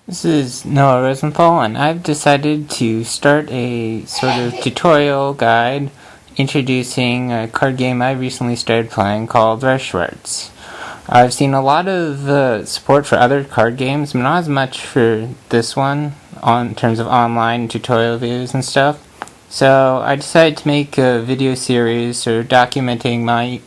This is Noah Rosenthal, and I've decided to start a sort of tutorial guide introducing a card game I recently started playing called Wiess Schwartz. I've seen a lot of support for other card games, but not as much for this one in terms of online tutorial videos and stuff. So I decided to make a video series sort of documenting my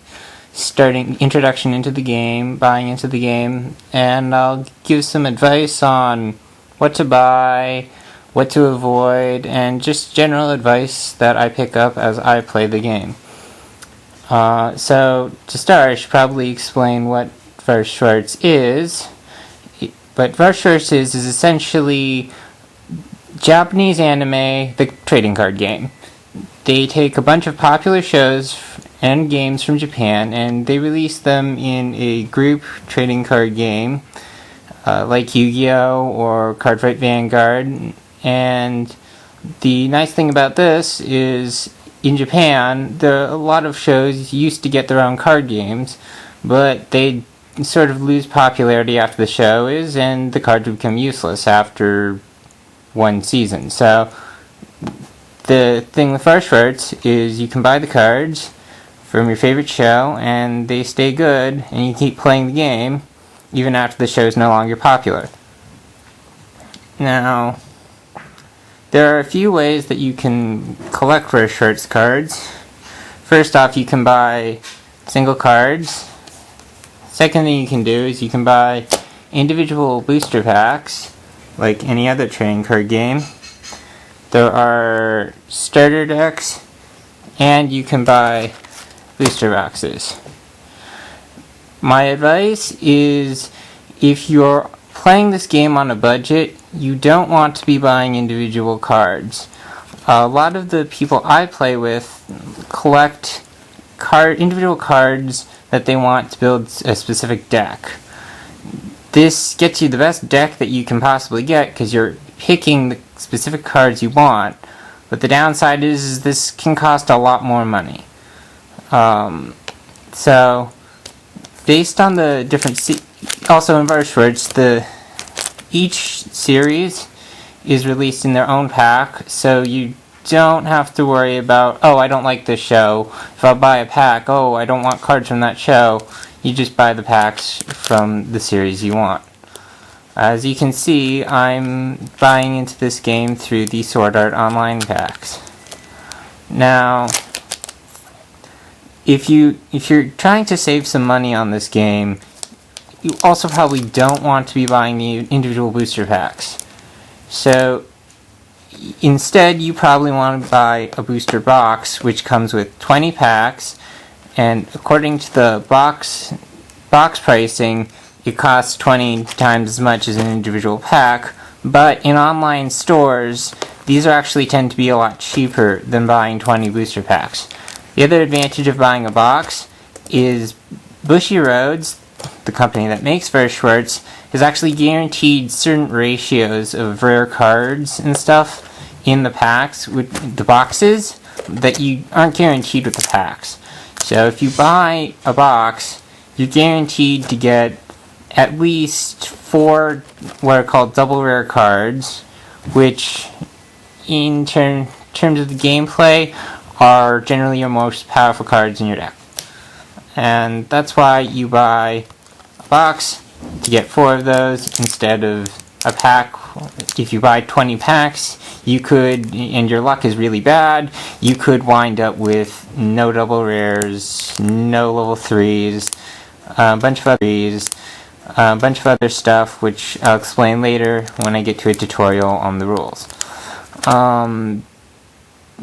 starting introduction into the game, buying into the game, and I'll give some advice on what to buy, what to avoid, and just general advice that I pick up as I play the game. So to start, I should probably explain what Wiess Schwartz is. But Wiess Schwartz is essentially Japanese anime, the trading card game. They take a bunch of popular shows and games from Japan, and they release them in a group trading card game, like Yu-Gi-Oh! Or Card Fight Vanguard. And the nice thing about this is, in Japan, a lot of shows used to get their own card games, but they sort of lose popularity after the show is, and the cards become useless after one season. So the thing with Wiess Schwartz is you can buy the cards from your favorite show, and they stay good, and you keep playing the game even after the show is no longer popular. Now, there are a few ways that you can collect Wiess Schwartz cards. First off, you can buy single cards. Second thing you can do is you can buy individual booster packs, like any other trading card game. There are starter decks, and you can buy booster boxes. My advice is, if you're playing this game on a budget, you don't want to be buying individual cards. A lot of the people I play with collect individual cards that they want to build a specific deck. This gets you the best deck that you can possibly get because you're picking the specific cards you want, but the downside is this can cost a lot more money. So based on the different also in Wiess Schwartz, each series is released in their own pack, so you don't have to worry about, oh, I don't like this show. If I buy a pack, oh, I don't want cards from that show. You just buy the packs from the series you want. As you can see, I'm buying into this game through the Sword Art Online packs. Now, if you're trying to save some money on this game, you also probably don't want to be buying the individual booster packs. So instead, you probably want to buy a booster box, which comes with 20 packs, and according to the box pricing, it costs 20 times as much as an individual pack, but in online stores, these actually tend to be a lot cheaper than buying 20 booster packs. The other advantage of buying a box is Bushiroads, the company that makes Wiess Schwartz, has actually guaranteed certain ratios of rare cards and stuff in the packs with the boxes that you aren't guaranteed with the packs. So if you buy a box, you're guaranteed to get at least 4 what are called double rare cards, which in terms of the gameplay are generally your most powerful cards in your deck. And that's why you buy a box to get 4 of those instead of a pack. If you buy 20 packs, you could, and your luck is really bad, you could wind up with no double rares, no level 3s, a bunch of other stuff, which I'll explain later when I get to a tutorial on the rules.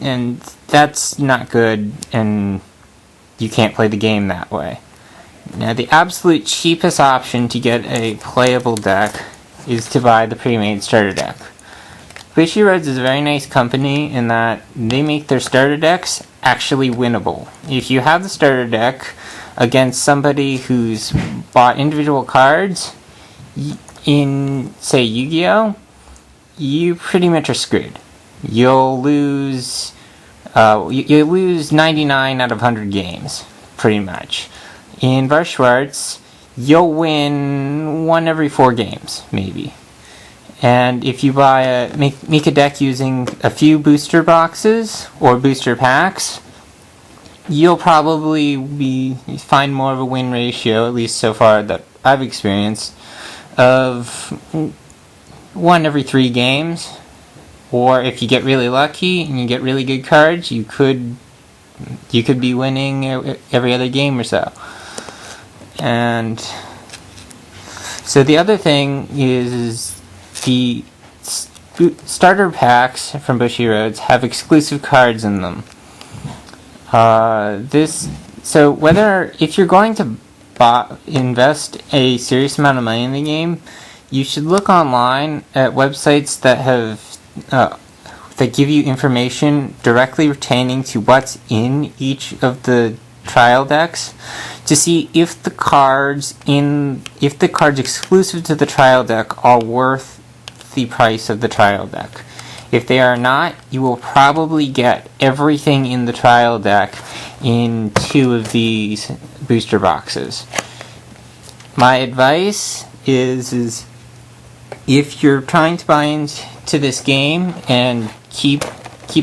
And that's not good, and you can't play the game that way. Now, the absolute cheapest option to get a playable deck is to buy the pre-made starter deck. Bushiroads is a very nice company in that they make their starter decks actually winnable. If you have the starter deck against somebody who's bought individual cards in, say, Yu-Gi-Oh!, you pretty much are screwed. You'll lose 99 out of 100 games, pretty much. In Wiess Schwartz, you'll win 1 every 4 games, maybe. And if you make a deck using a few booster boxes or booster packs, you'll probably find more of a win ratio, at least so far that I've experienced, of 1 every 3 games. Or if you get really lucky and you get really good cards, you could be winning every other game or so. And so the other thing is the starter packs from Bushy Roads have exclusive cards in them. So if you're going to invest a serious amount of money in the game, you should look online at websites that give you information directly pertaining to what's in each of the trial decks, to see if the cards exclusive to the trial deck are worth the price of the trial deck. If they are not, you will probably get everything in the trial deck in 2 of these booster boxes. My advice is if you're trying to buy into this game and keep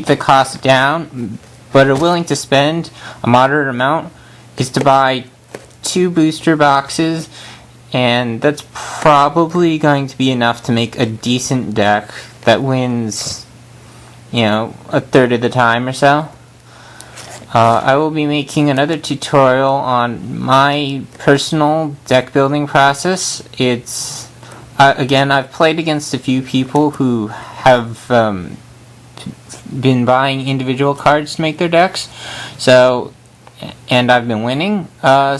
the cost down, but are willing to spend a moderate amount, is to buy 2 booster boxes, and that's probably going to be enough to make a decent deck that wins, a third of the time or so. I will be making another tutorial on my personal deck building process. Again, I've played against a few people who have been buying individual cards to make their decks, and I've been winning. I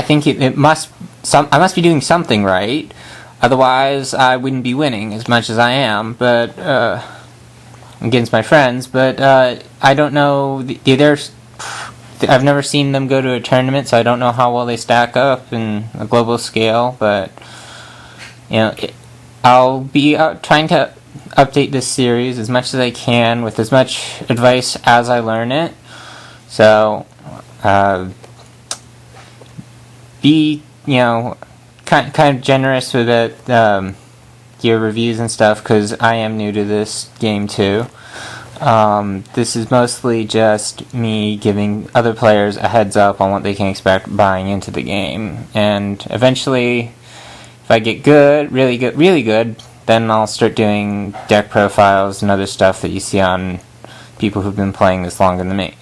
think I must be doing something right, otherwise I wouldn't be winning as much as I am, but against my friends. But I don't know. I've never seen them go to a tournament, so I don't know how well they stack up in a global scale. But I'll be trying to update this series as much as I can with as much advice as I learn it. So be kind of generous with it, your reviews and stuff, because I am new to this game too. This is mostly just me giving other players a heads up on what they can expect buying into the game, and eventually, if I get good, really good, then I'll start doing deck profiles and other stuff that you see on people who've been playing this longer than me.